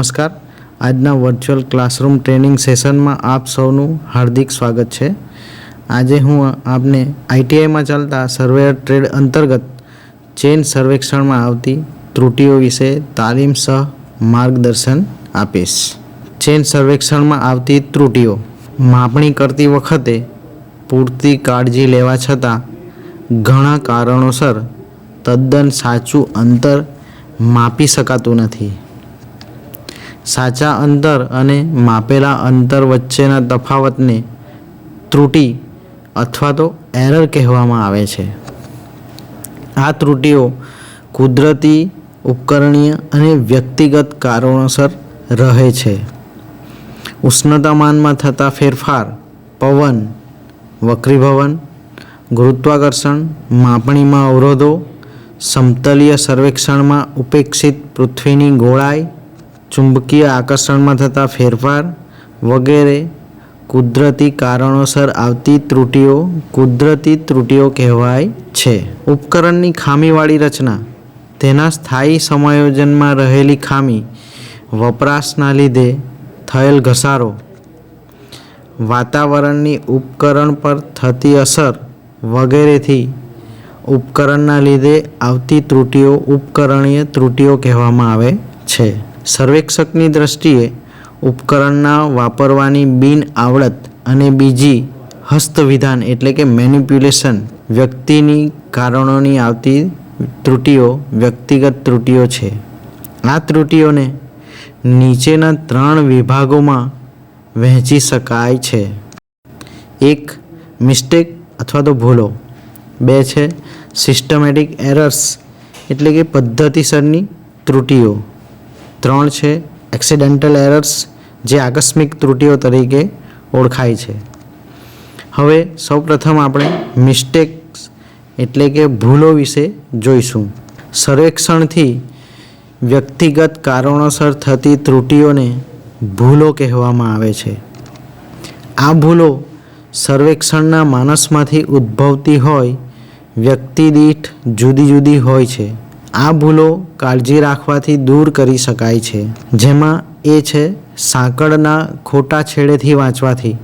નમસ્કાર. આજના virtual classroom training સેશનમાં આપ સૌનું હાર્દિક સ્વાગત છે. આજે હું આપને આઈટીઆઈમાં ચાલતા સર્વેયર ટ્રેડ અંતર્ગત ચેન સર્વેક્ષણમાં આવતી ત્રુટિઓ વિશે તાલીમ સહ માર્ગદર્શન આપીશ. ચેન સર્વેક્ષણમાં આવતી ત્રુટિઓ: માપણી કરતી વખતે પૂરતી કાળજી લેવા છતાં ઘણા કારણોસર તદ્દન સાચું અંતર માપી શકાતું નથી. સાચા અંતર અને માપેલા અંતર વચ્ચેના તફાવતને ત્રુટિ અથવા તો એરર કહેવામાં આવે છે. આ ત્રુટિઓ કુદરતી, ઉપકરણીય અને વ્યક્તિગત કારણોસર રહે છે. ઉષ્ણતામાનમાં થતા ફેરફાર, પવન, વક્રીભવન, ગુરુત્વાકર્ષણ, માપણીમાં અવરોધો, સમતલીય સર્વેક્ષણમાં ઉપેક્ષિત પૃથ્વીની ગોળાઈ, ચુંબકીય આકર્ષણમાં થતા ફેરફાર વગેરે કુદરતી કારણોસર આવતી ત્રુટિઓ કુદરતી ત્રુટિઓ કહેવાય છે. ઉપકરણની ખામીવાળી રચના, તેના સ્થાયી સમાયોજનમાં રહેલી ખામી, વપરાશના લીધે થયેલ ઘસારો, વાતાવરણની ઉપકરણ પર થતી અસર વગેરેથી ઉપકરણના લીધે આવતી ત્રુટિઓ ઉપકરણીય ત્રુટિઓ કહેવામાં આવે છે. સર્વેક્ષકની દ્રષ્ટિએ ઉપકરણના વાપરવાની બિન આવડત અને બીજી હસ્તવિધાન એટલે કે મેનિપ્યુલેશન વ્યક્તિની કારણોની આવતી ત્રુટિઓ વ્યક્તિગત ત્રુટિઓ છે. આ ત્રુટિઓને નીચેના 3 વિભાગોમાં વહેંચી શકાય છે. 1. મિસ્ટેક અથવા તો ભૂલો. 2 છે સિસ્ટમેટિક એરર્સ એટલે કે પદ્ધતિસરની ત્રુટિઓ. 3 છે એક્સિડેન્ટલ એરર્સ જે આકસ્મિક ત્રુટિઓ તરીકે ઓળખાય છે. હવે સૌપ્રથમ આપણે મિસ્ટેક્સ એટલે કે ભૂલો વિશે જોઈશું. સર્વેક્ષણથી વ્યક્તિગત કારણોસર થતી ત્રુટિઓને ભૂલો કહેવામાં આવે છે. આ ભૂલો સર્વેક્ષણના માનસમાંથી ઉદ્ભવતી હોય વ્યક્તિ દીઠ જુદી જુદી હોય છે. આ ભૂલો કાળજી રાખવાથી દૂર કરી શકાય છે. જેમાં એ છે સાંકળના ખોટા છેડેથી વાંચવાથી.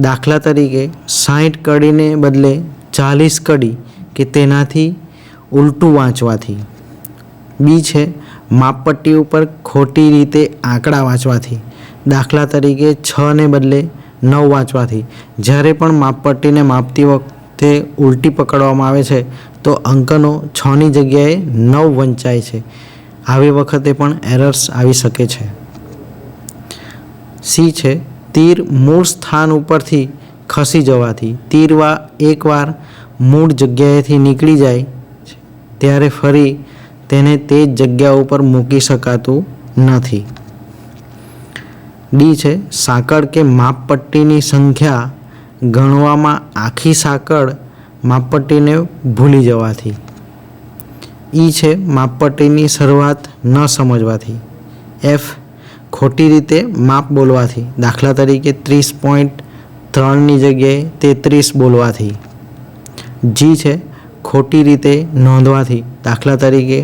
દાખલા તરીકે 60 કડીને બદલે 40 કડી કે તેનાથી ઉલટું વાંચવાથી. બી છે માપપટ્ટી ઉપર ખોટી રીતે આંકડા વાંચવાથી. દાખલા તરીકે 6 ને બદલે 9 વાંચવાથી. જ્યારે પણ માપપટ્ટીને માપતી વખતે ઉલટી પકડવામાં આવે છે તો અંકનો 6ની જગ્યાએ 9 વંચાય છે. આવી વખતે પણ એરર્સ આવી શકે છે. સી છે તીર મૂળ સ્થાન ઉપરથી ખસી જવાથી. તીર એકવાર મૂળ જગ્યાએથી નીકળી જાય ત્યારે ફરી તેને તે જ જગ્યા ઉપર મૂકી શકાતું નથી. ડી છે સાંકળ કે માપપટ્ટીની સંખ્યા ગણવામાં આખી સાંકળ માપપટ્ટીને ભૂલી જવાથી. ઈ છે માપપટ્ટીની શરૂઆત ન સમજવાથી. એફ ખોટી રીતે માપ બોલવાથી. દાખલા તરીકે 30.3ની જગ્યાએ 33 બોલવાથી. જી છે ખોટી રીતે નોંધવાથી. દાખલા તરીકે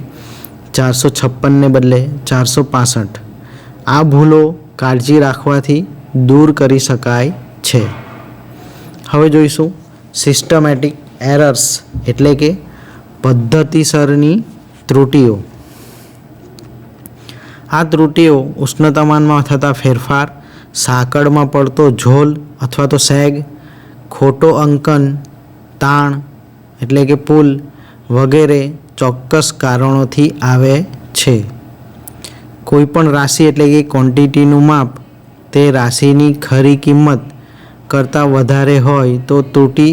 456ને બદલે 465. આ ભૂલો કાળજી રાખવાથી દૂર કરી શકાય છે. હવે જોઈશું સિસ્ટમેટિક એરર્સ એટલે કે પદ્ધતિસરની ત્રુટિઓ. આ ત્રુટિઓ ઉષ્ણતામાનમાં થતા ફેરફાર, સાંકળમાં પડતો ઝોલ અથવા તો સેગ, ખોટો અંકન, તાણ એટલે કે પુલ વગેરે ચોક્કસ કારણોથી આવે છે. કોઈપણ રાશિ એટલે કે ક્વોન્ટિટીનું માપ તે રાશિની ખરી કિંમત કરતાં વધારે હોય તો ત્રુટિ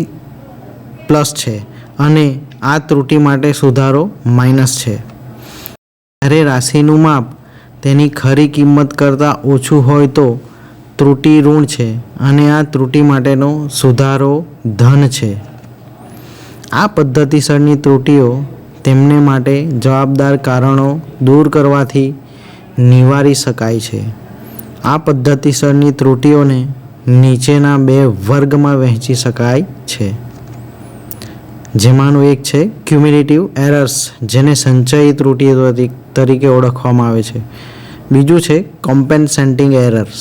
પ્લસ છે અને આ ત્રુટિ માટે સુધારો માઇનસ છે. જ્યારે રાશિનું માપ તેની ખરી કિંમત કરતાં ઓછું હોય તો ત્રુટિ ઋણ છે અને આ ત્રુટિ માટેનો સુધારો ધન છે. આ પદ્ધતિસરની ત્રુટિઓ તેમને માટે જવાબદાર કારણો દૂર કરવાથી નિવારી શકાય છે. આ પદ્ધતિસરની ત્રુટિઓને નીચેના 2 વર્ગમાં વહેંચી શકાય છે. જેમાંનું એક છે ક્યુમ્યુલેટિવ એરર્સ જેને સંચયી ત્રુટિઓ તરીકે ઓળખવામાં આવે છે. બીજું છે કોમ્પેન્સેટિંગ એરર્સ,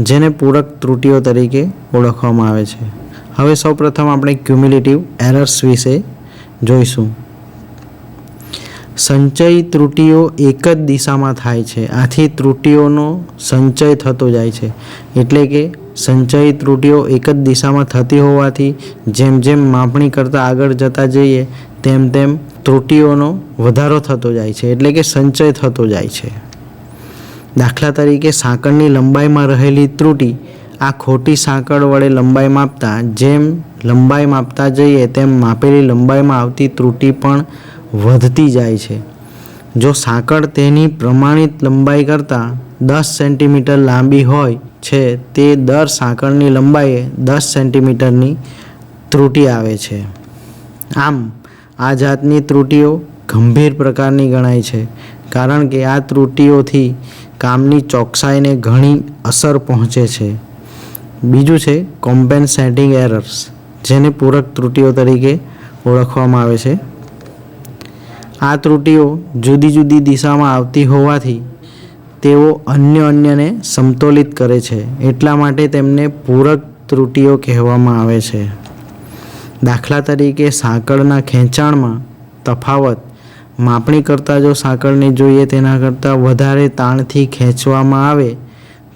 જેને પૂરક ત્રુટીઓ તરીકે ઓળખવામાં આવે છે. હવે સૌપ્રથમ આપણે ક્યુમ્યુલેટિવ એરર્સ વિશે જોઈશું. સંચય ત્રુટીઓ એક જ દિશામાં થાય છે, આથી ત્રુટીઓનો સંચય થતો જાય છે. એટલે કે સંચય ત્રુટીઓ એક જ દિશામાં થતી હોવાથી જેમ જેમ માપણી કરતાં આગળ જતા જઈએ તેમ તેમ ત્રુટીઓનો વધારો થતો જાય છે, એટલે કે સંચય થતો જાય છે. દાખલા તરીકે સાંકળની લંબાઈમાં રહેલી ત્રુટી આ ખોટી સાંકળ વડે લંબાઈ માપતા જેમ લંબાઈ માપતા જઈએ તેમ માપેલી લંબાઈમાં આવતી ત્રુટી પણ વધતી જાય છે. જો સાંકળ તેની પ્રમાણિત લંબાઈ કરતાં 10 સેન્ટીમીટર લાંબી હોય છે, તે દર સાંકળની લંબાઈએ 10 સેન્ટીમીટરની ત્રુટી આવે છે. આમ આ જાતની ત્રુટીઓ ગંભીર પ્રકારની ગણાય છે, કારણ કે આ ત્રુટીઓથી કામની ચોકસાઈને ઘણી અસર પહોંચે છે. બીજું છે કોમ્પેન્સેટિંગ એરર્સ, જેને પૂરક ત્રુટીઓ તરીકે ઓળખવામાં આવે છે. આ ત્રુટીઓ જુદી જુદી દિશામાં આવતી હોવાથી તેઓ અન્યને સમતોલિત કરે છે, એટલા માટે તેમને પૂરક ત્રુટીઓ કહેવામાં આવે છે. દાખલા તરીકે સાંકળના ખેંચાણમાં તફાવત માપણી કરતાં જો સાંકળને જોઈએ તેના કરતાં વધારે તાણથી ખેંચવામાં આવે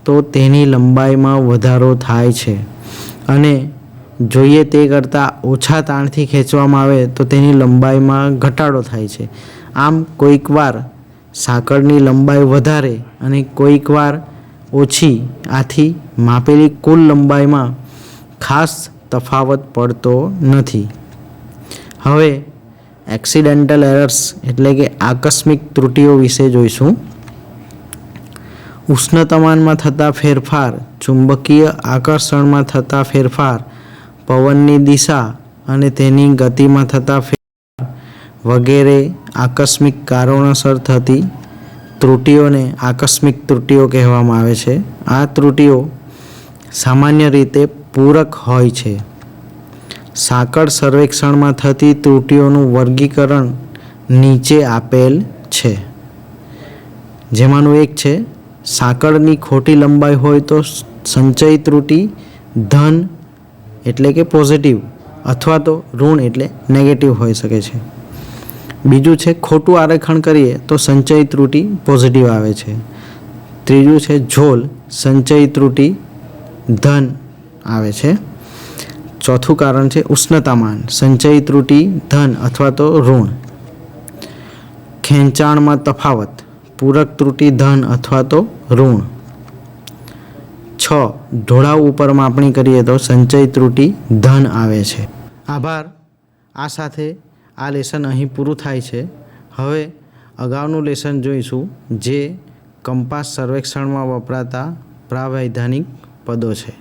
તો તેની લંબાઈમાં વધારો થાય છે, અને જોઈએ તે કરતાં ઓછા તાણથી ખેંચવામાં આવે તો તેની લંબાઈમાં ઘટાડો થાય છે. આમ કોઈકવાર સાંકળની લંબાઈ વધારે અને કોઈકવાર ઓછી, આથી માપેલી કુલ લંબાઈમાં ખાસ તફાવત પડતો નથી. હવે એક્સિડેન્ટલ એરર્સ એટલે કે આકસ્મિક ત્રુટીઓ વિશે જોઈશું. ઉષ્ણતામાનમાં થતા ફેરફાર, ચુંબકીય આકર્ષણમાં થતા ફેરફાર, પવનની દિશા અને તેની ગતિમાં થતા ફેરફાર વગેરે આકસ્મિક કારણોસર થતી ત્રુટીઓને આકસ્મિક ત્રુટીઓ કહેવામાં આવે છે. આ ત્રુટીઓ સામાન્ય રીતે પૂરક હોય છે. સાંકળ સર્વેક્ષણમાં થતી ત્રુટીઓનું વર્ગીકરણ નીચે આપેલ છે. જેમાંનું એક છે સાંકળની ખોટી લંબાઈ હોય તો સંચય ત્રુટી ધન એટલે કે પોઝિટિવ અથવા તો ઋણ એટલે નેગેટિવ હોઈ શકે છે. બીજું છે ખોટું આરેખણ કરીએ તો સંચય ત્રુટી પોઝિટિવ આવે છે. ત્રીજું છે ઝોલ, સંચય ત્રુટી ધન આવે છે. ચોથું કારણ છે ઉષ્ણતામાન, સંચય ત્રુટી ધન અથવા તો ઋણ. ખેંચાણમાં તફાવત, પૂરક ત્રુટી ધન અથવા તો ઋણ. 6. ઢોળાવ ઉપર માપણી કરીએ તો સંચય ત્રુટી ધન આવે છે. આભાર. આ સાથે આ લેસન અહીં પૂરું થાય છે. હવે અગાઉનું લેસન જોઈશું, જે કંપાસ સર્વેક્ષણમાં વપરાતા પ્રાવૈધાનિક પદો છે.